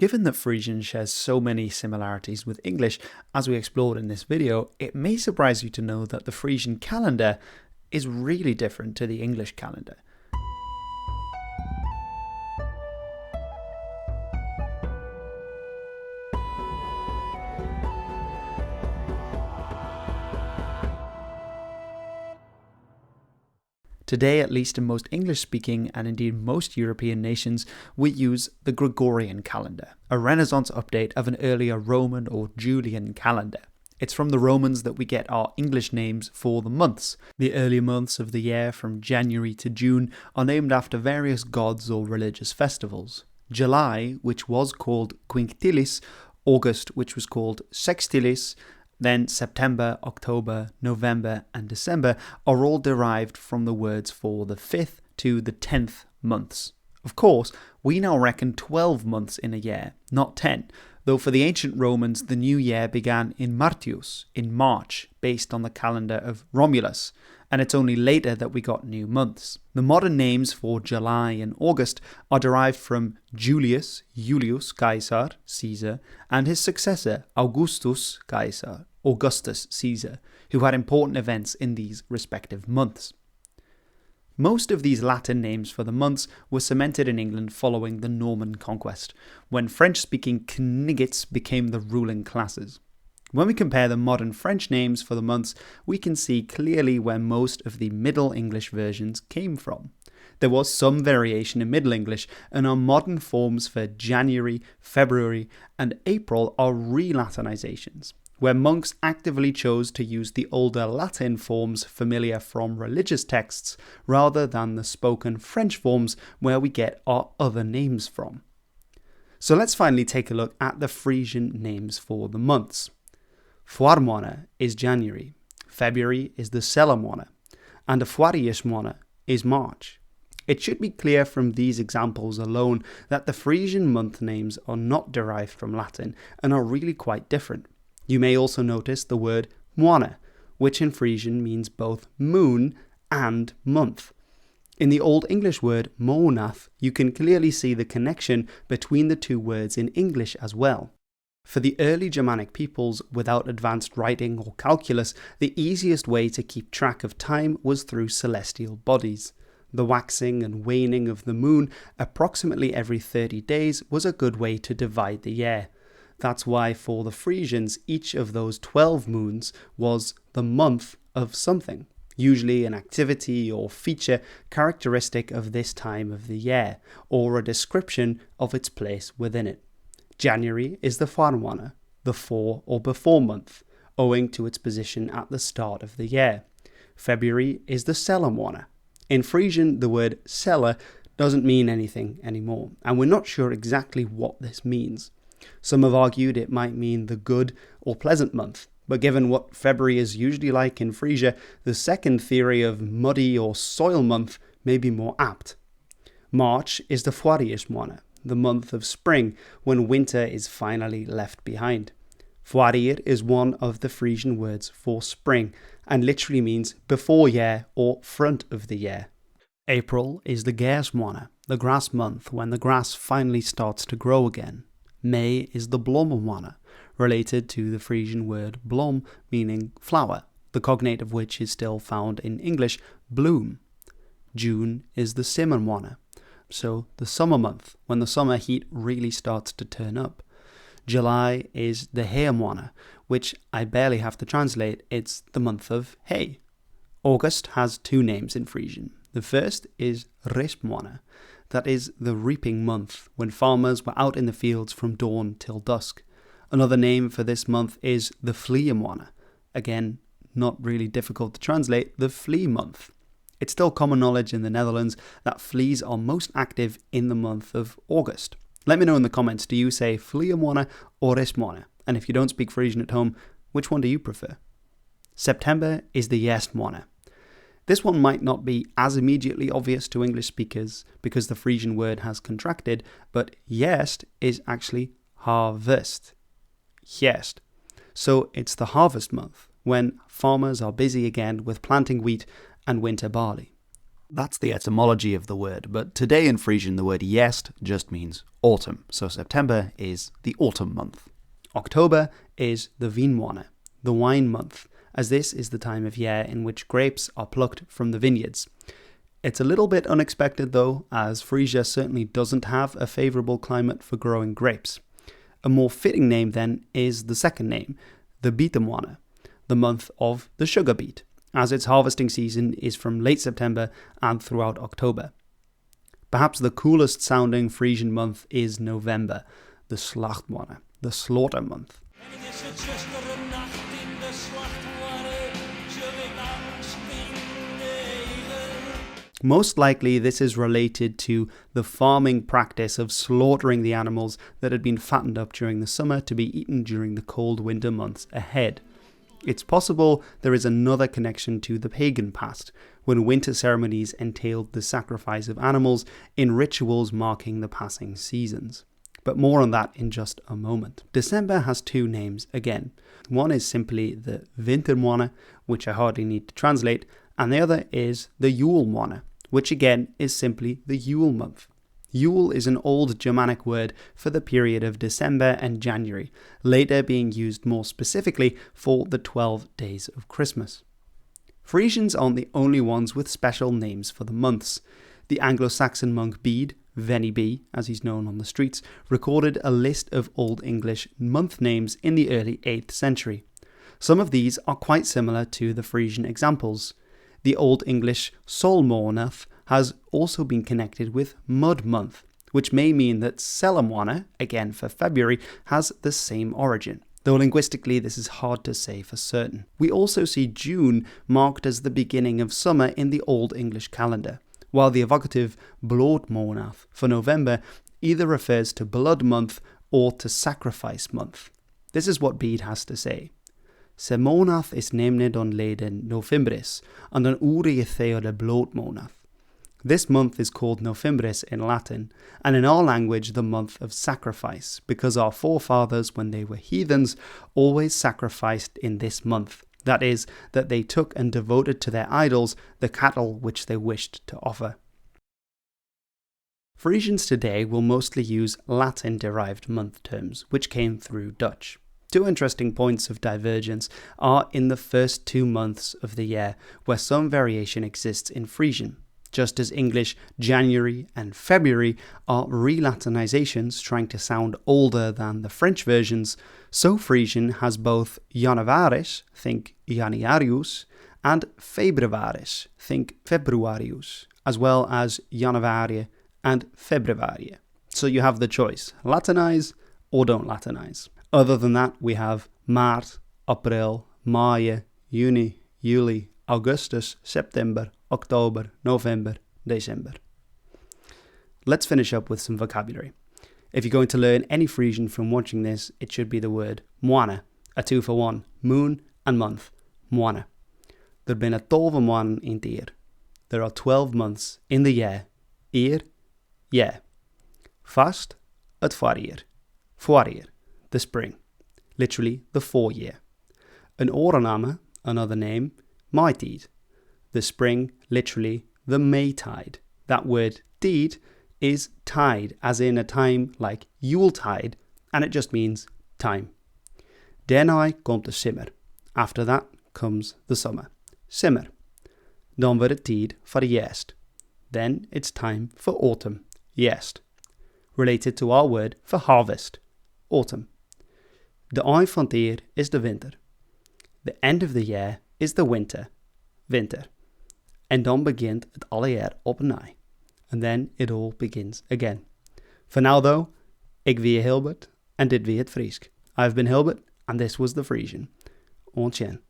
Given that Frisian shares so many similarities with English, as we explored in this video, it may surprise you to know that the Frisian calendar is really different to the English calendar. Today, at least in most English-speaking and indeed most European nations, we use the Gregorian calendar, a Renaissance update of an earlier Roman or Julian calendar. It's from the Romans that we get our English names for the months. The early months of the year from January to June are named after various gods or religious festivals. July, which was called Quinctilis, August, which was called Sextilis, then September, October, November and December are all derived from the words for the 5th to the 10th months. Of course, we now reckon 12 months in a year, not 10, though for the ancient Romans the new year began in Martius, in March, based on the calendar of Romulus, and it's only later that we got new months. The modern names for July and August are derived from Julius Caesar, Caesar, and his successor Augustus Caesar, Augustus Caesar, who had important events in these respective months. Most of these Latin names for the months were cemented in England following the Norman conquest, when French-speaking Knigets became the ruling classes. When we compare the modern French names for the months, we can see clearly where most of the Middle English versions came from. There was some variation in Middle English, and our modern forms for January, February, and April are relatinizations, where monks actively chose to use the older Latin forms familiar from religious texts rather than the spoken French forms where we get our other names from. So let's finally take a look at the Frisian names for the months. Fore-Month is January, February is the Sele-Month, and the Fore-Month is March. It should be clear from these examples alone that the Frisian month names are not derived from Latin and are really quite different. You may also notice the word moane, which in Frisian means both moon and month. In the Old English word monath, you can clearly see the connection between the two words in English as well. For the early Germanic peoples without advanced writing or calculus, the easiest way to keep track of time was through celestial bodies. The waxing and waning of the moon approximately every 30 days was a good way to divide the year. That's why for the Frisians, each of those 12 moons was the month of something, usually an activity or feature characteristic of this time of the year, or a description of its place within it. January is the Fore-Month, the fore or before month, owing to its position at the start of the year. February is the Sele-Month. In Frisian, the word Sele doesn't mean anything anymore, and we're not sure exactly what this means. Some have argued it might mean the good or pleasant month, but given what February is usually like in Frisia, the second theory of muddy or soil month may be more apt. March is the Fore-Month, the month of spring, when winter is finally left behind. Forir is one of the Frisian words for spring, and literally means before year or front of the year. April is the Gærsmåned, the grass month, when the grass finally starts to grow again. May is the Blommåned, related to the Frisian word blom, meaning flower, the cognate of which is still found in English, bloom. June is the Sommermåned, so the summer month, when the summer heat really starts to turn up. July is the Heemåned, which I barely have to translate, it's the month of hay. August has two names in Frisian. The first is Rispmåned, that is the reaping month, when farmers were out in the fields from dawn till dusk. Another name for this month is the Vleemåned, again, not really difficult to translate, the flea month. It's still common knowledge in the Netherlands that fleas are most active in the month of August. Let me know in the comments, do you say Vleemåned or Rispmåned? And if you don't speak Frisian at home, which one do you prefer? September is the Jestmåned. This one might not be as immediately obvious to English speakers because the Frisian word has contracted, but Jest is actually harvest. Jest. So it's the harvest month, when farmers are busy again with planting wheat and winter barley. That's the etymology of the word, but today in Frisian the word jest just means autumn, so September is the autumn month. October is the Vinmonth, the wine month, as this is the time of year in which grapes are plucked from the vineyards. It's a little bit unexpected though, as Frisia certainly doesn't have a favourable climate for growing grapes. A more fitting name then is the second name, the Bietenmonth, the month of the sugar beet, as its harvesting season is from late September and throughout October. Perhaps the coolest sounding Frisian month is November, the Slachtmonth, the slaughter month. Most likely this is related to the farming practice of slaughtering the animals that had been fattened up during the summer to be eaten during the cold winter months ahead. It's possible there is another connection to the pagan past, when winter ceremonies entailed the sacrifice of animals in rituals marking the passing seasons. But more on that in just a moment. December has two names again. One is simply the Wintermonth, which I hardly need to translate, and the other is the Julemonth, which again is simply the Yule month. Yule is an Old Germanic word for the period of December and January, later being used more specifically for the 12 days of Christmas. Frisians aren't the only ones with special names for the months. The Anglo-Saxon monk Bede, Venny B, as he's known on the streets, recorded a list of Old English month names in the early 8th century. Some of these are quite similar to the Frisian examples. The Old English Solmånath has also been connected with Mud Month, which may mean that Selamwana, again for February, has the same origin, though linguistically this is hard to say for certain. We also see June marked as the beginning of summer in the Old English calendar, while the evocative Blodmånath for November either refers to Blood Month or to Sacrifice Month. This is what Bede has to say. Se månath is nämned on leden Novembris, and an urige theode blodmånath. This month is called Novembris in Latin, and in our language the month of sacrifice, because our forefathers, when they were heathens, always sacrificed in this month. That is, that they took and devoted to their idols the cattle which they wished to offer. Frisians today will mostly use Latin-derived month terms, which came through Dutch. Two interesting points of divergence are in the first 2 months of the year, where some variation exists in Frisian. Just as English January and February are relatinizations trying to sound older than the French versions, so Frisian has both Januarius, think Januarius, and Februarius, think Februarius, as well as Januarie and Februarie. So you have the choice, Latinize or don't Latinize. Other than that, we have Maart, April, Maaie, Juni, Juli, Augustus, September, October, November, December. Let's finish up with some vocabulary. If you're going to learn any Frisian from watching this, it should be the word moana, a 2 for 1, moon and month, moana. Er zijn 12 maanden in het jaar. There are 12 months in the year. Year. Vast, het voorjaar, the spring, literally the foreyear. Een oorname, another name, maaitijd, the spring, literally the Maytide. That word tied is tide, as in a time like Yuletide, and it just means time. Daarna komt de simmer. After that comes the summer. Simmer. Dan wordt het tijd voor de herfst. Then it's time for autumn. Herfst. Related to our word for harvest. Autumn. De eind van het jaar is de winter. The end of the year is the winter. Winter. En dan begint het alle jaar opnieuw. And then it all begins again. For now though, ik wie Hilbert, and dit wie het Friesk. I've been Hilbert, and this was the Frisian. Ontjen.